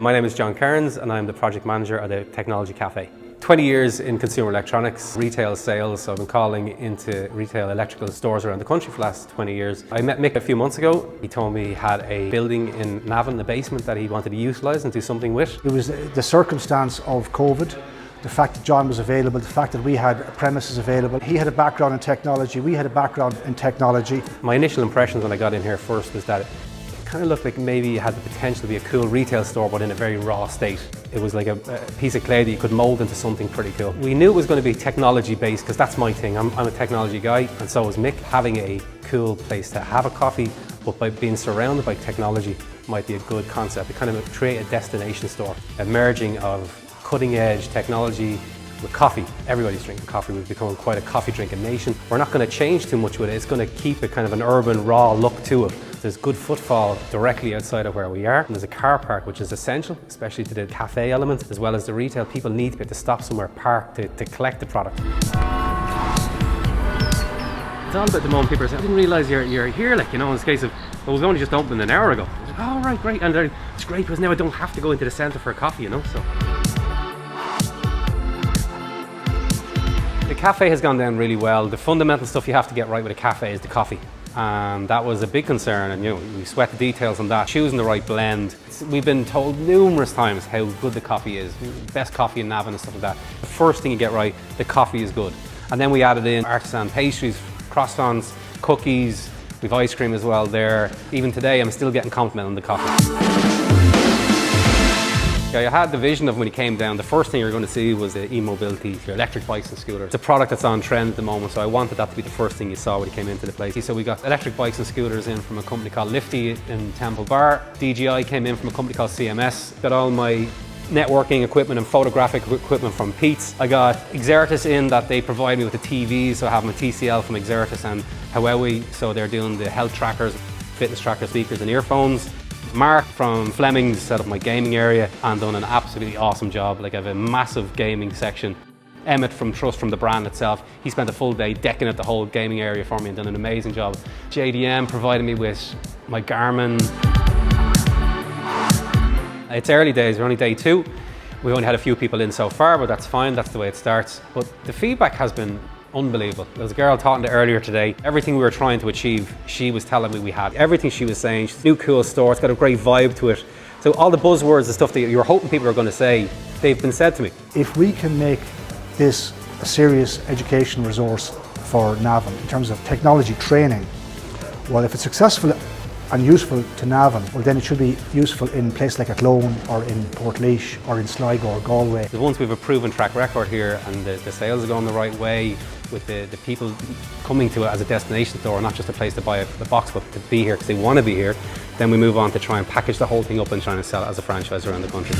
My name is John Cairns and I'm the project manager at the Technology Cafe. 20 years in consumer electronics, retail sales, so I've been calling into retail electrical stores around the country for the last 20 years. I met Mick a few months ago. He told me he had a building in Navan, the basement, that he wanted to utilise and do something with. It was the circumstance of COVID, the fact that John was available, the fact that we had premises available. He had a background in technology, we had a background in technology. My initial impressions when I got in here first was that it kind of looked like maybe it had the potential to be a cool retail store, but in a very raw state. It was like a piece of clay that you could mould into something pretty cool. We knew it was going to be technology based because that's my thing. I'm a technology guy, and so was Mick. Having a cool place to have a coffee, but by being surrounded by technology might be a good concept. To kind of create a destination store, a merging of cutting edge technology with coffee. Everybody's drinking coffee. We've become quite a coffee drinking nation. We're not going to change too much with it. It's going to keep a kind of an urban, raw look to it. There's good footfall directly outside of where we are. And there's a car park, which is essential, especially to the cafe element, as well as the retail. People need to be able to stop somewhere, park to collect the product. It's all about the moment people say, I didn't realise you're here, like, you know, in this case of, well, it was only just opened an hour ago. I was like, oh, right, great. And it's great because now I don't have to go into the centre for a coffee, you know, so. The cafe has gone down really well. The fundamental stuff you have to get right with a cafe is the coffee. And that was a big concern, and you know, we sweat the details on that. Choosing the right blend. We've been told numerous times how good the coffee is. Best coffee in Navan and stuff like that. The first thing you get right, the coffee is good. And then we added in artisan pastries, croissants, cookies. We've ice cream as well there. Even today, I'm still getting compliment on the coffee. I had the vision of when you came down, the first thing you're going to see was the e-mobility, your electric bikes and scooters. It's a product that's on trend at the moment, so I wanted that to be the first thing you saw when you came into the place. So we got electric bikes and scooters in from a company called Lifty in Temple Bar. DJI came in from a company called CMS. Got all my networking equipment and photographic equipment from Pete's. I got Exertis in that they provide me with the TVs, so I have my TCL from Exertis and Huawei, so they're doing the health trackers, fitness tracker speakers and earphones. Mark from Fleming's set up my gaming area and done an absolutely awesome job. Like, I have a massive gaming section. Emmett from Trust, from the brand itself, he spent a full day decking out the whole gaming area for me and done an amazing job. JDM provided me with my Garmin. It's early days, we're only day 2. We only had a few people in so far, but that's fine, that's the way it starts. But the feedback has been unbelievable. There was a girl talking to earlier today. Everything we were trying to achieve, she was telling me we had. Everything she was saying. She's a new cool store, it's got a great vibe to it. So all the buzzwords and stuff that you were hoping people are going to say, they've been said to me. If we can make this a serious education resource for Navan in terms of technology training, well, if it's successful and useful to Navan, well, then it should be useful in places like Athlone or in Portlaoise or in Sligo or Galway. Once we have a proven track record here and the sales are going the right way, with the people coming to it as a destination store, not just a place to buy the box, but to be here because they want to be here, then we move on to try and package the whole thing up and try and sell it as a franchise around the country.